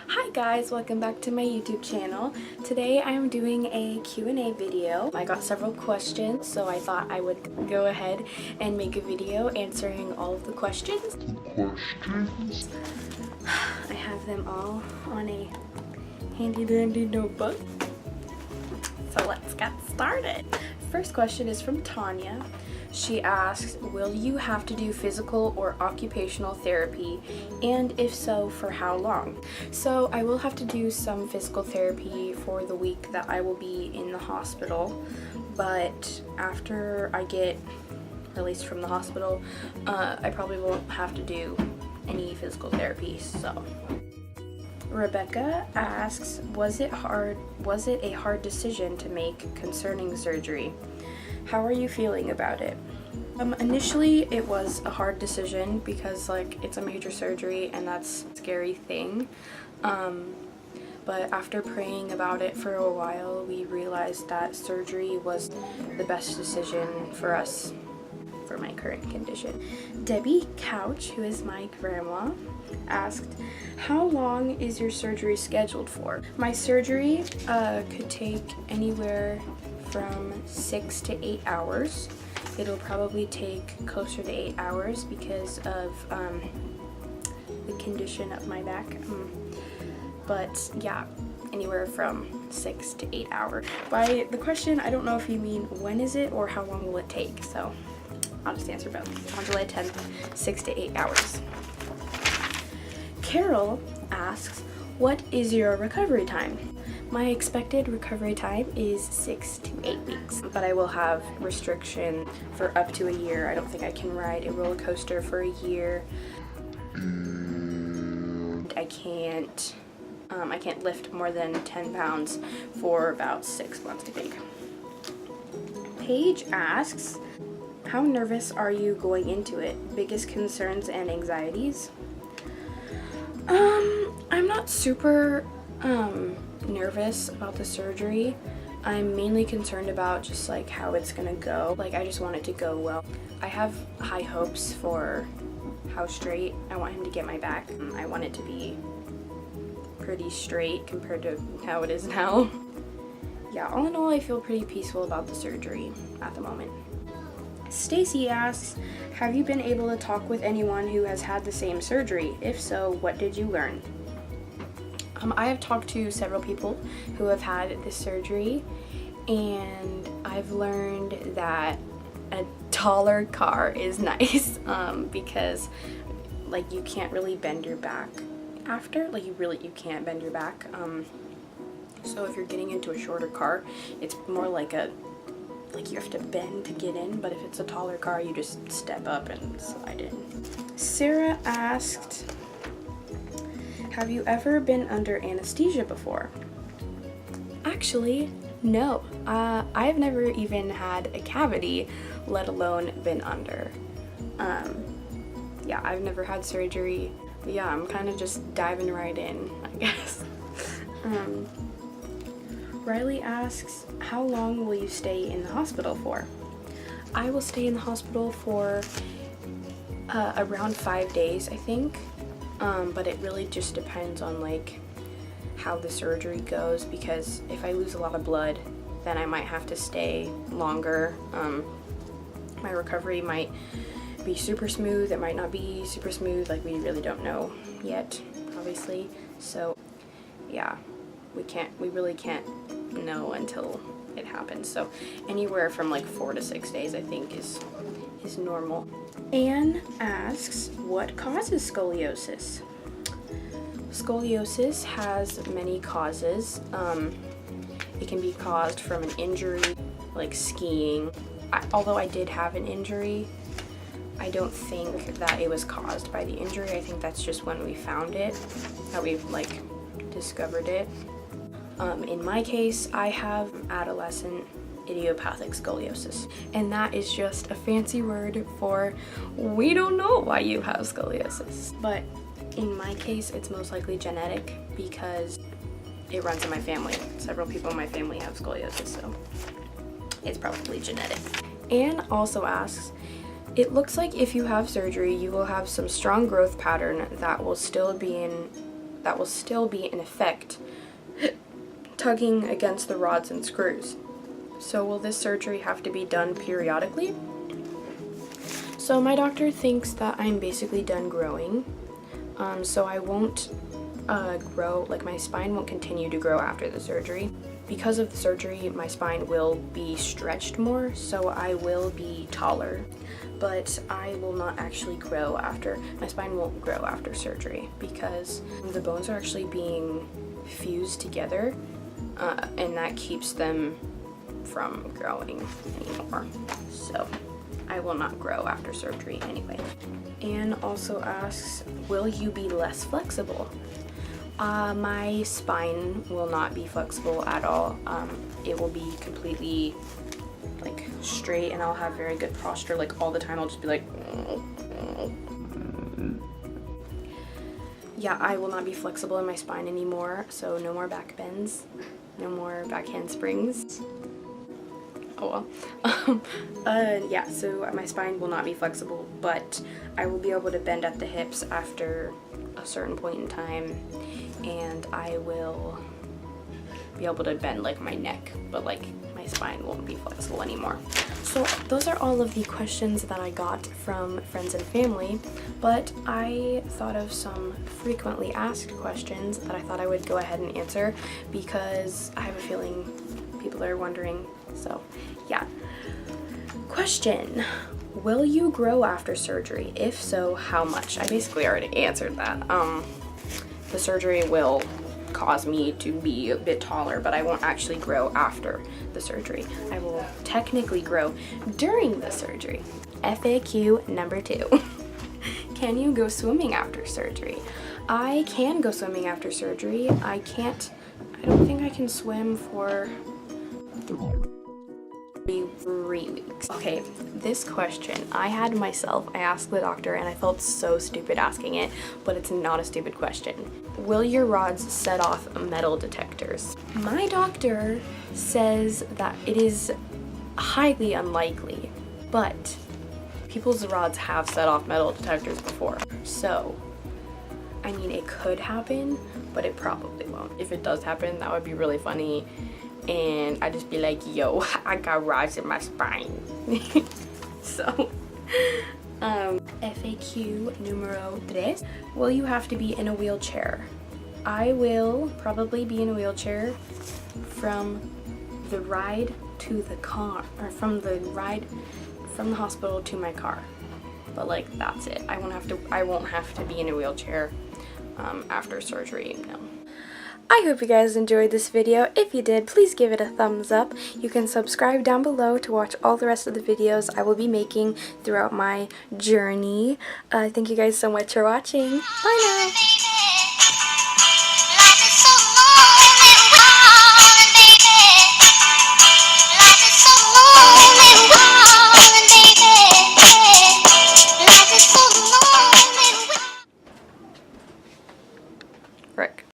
Hi guys, welcome back to my YouTube channel. Today I am doing a Q&A video. I got several questions, so I thought I would go ahead and make a video answering all of the questions. I have them all on a handy dandy notebook. So let's get started. First question is from Tanya. She asks, will you have to do physical or occupational therapy, and if so, for how long? So I will have to do some physical therapy for the week that I will be in the hospital, but after I get released from the hospital, I probably won't have to do any physical therapy. So Rebecca asks, was it a hard decision to make concerning surgery? How are you feeling about it? Initially it was a hard decision because it's a major surgery and that's a scary thing. But after praying about it for a while, we realized that surgery was the best decision for us for my current condition. Debbie Couch, who is my grandma, asked, how long is your surgery scheduled for? My surgery could take anywhere from 6 to 8 hours. It'll probably take closer to 8 hours because of the condition of my back. But yeah, anywhere from 6 to 8 hours. By the question, I don't know if you mean when is it or how long will it take, so I'll just answer both. On July 10th, 6 to 8 hours. Carol asks, what is your recovery time? My expected recovery time is 6 to 8 weeks, but I will have restriction for up to a year. I don't think I can ride a roller coaster for a year. I can't lift more than 10 pounds for about 6 months, I think. Paige asks, how nervous are you going into it? Biggest concerns and anxieties? I'm not super nervous about the surgery. I'm mainly concerned about just how it's gonna go. I just want it to go well. I have high hopes for how straight I want him to get my back. I want it to be pretty straight compared to how it is now. Yeah, all in all, I feel pretty peaceful about the surgery at the moment. Stacy asks, have you been able to talk with anyone who has had the same surgery? If so, what did you learn? I have talked to several people who have had this surgery, and I've learned that a taller car is nice because you can't really bend your back after. You can't bend your back. So if you're getting into a shorter car, it's more you have to bend to get in, but if it's a taller car, you just step up and slide in. Sarah asked, have you ever been under anesthesia before? Actually, no. I've never even had a cavity, let alone been under. Yeah, I've never had surgery. But yeah, I'm kind of just diving right in, I guess. Riley asks, how long will you stay in the hospital for? I will stay in the hospital for around 5 days, I think. But it really just depends on how the surgery goes, because if I lose a lot of blood, then I might have to stay longer. My recovery might be super smooth, it might not be super smooth, we really don't know yet, obviously. So yeah, we really can't know until it happens. So anywhere from 4 to 6 days, I think is normal. Anne asks, what causes scoliosis? Scoliosis has many causes. It can be caused from an injury, like skiing. Although I did have an injury, I don't think that it was caused by the injury. I think that's just when we found it, that we discovered it. In my case, I have adolescent idiopathic scoliosis, and that is just a fancy word for we don't know why you have scoliosis. But in my case, it's most likely genetic because it runs in my family. Several people in my family have scoliosis, so it's probably genetic. Anne also asks, it looks like if you have surgery, you will have some strong growth pattern that will still be in that will still be in effect, tugging against the rods and screws. So will this surgery have to be done periodically? So my doctor thinks that I'm basically done growing, so I won't grow, like my spine won't continue to grow after the surgery. Because of the surgery, my spine will be stretched more, so I will be taller, but I will not actually grow after, my spine won't grow after surgery because the bones are actually being fused together, and that keeps them from growing anymore. So I will not grow after surgery anyway. Anne also asks, will you be less flexible? My spine will not be flexible at all. It will be completely like straight, and I'll have very good posture. Like all the time I'll just be like, yeah, I will not be flexible in my spine anymore. So no more back bends, no more back handsprings. Oh well. Yeah, so my spine will not be flexible, but I will be able to bend at the hips after a certain point in time, and I will be able to bend like my neck, but like my spine won't be flexible anymore. So those are all of the questions that I got from friends and family, but I thought of some frequently asked questions that I thought I would go ahead and answer because I have a feeling people are wondering. So yeah. Question: will you grow after surgery? If so, how much? I basically already answered that. The surgery will cause me to be a bit taller, but I won't actually grow after the surgery. I will technically grow during the surgery. FAQ number 2. Can you go swimming after surgery? I can go swimming after surgery. I don't think I can swim for 3 weeks. Okay, this question I had myself. I asked the doctor and I felt so stupid asking it, but it's not a stupid question. Will your rods set off metal detectors? My doctor says that it is highly unlikely, but people's rods have set off metal detectors before. So, I mean, it could happen, but it probably won't. If it does happen, that would be really funny. And I'd just be like, yo, I got rods in my spine. So, FAQ numero 3. Will you have to be in a wheelchair? I will probably be in a wheelchair from the ride to the car, or from the hospital to my car. But like, that's it. I won't have to be in a wheelchair after surgery, no. I hope you guys enjoyed this video. If you did, please give it a thumbs up. You can subscribe down below to watch all the rest of the videos I will be making throughout my journey. Thank you guys so much for watching. Bye now!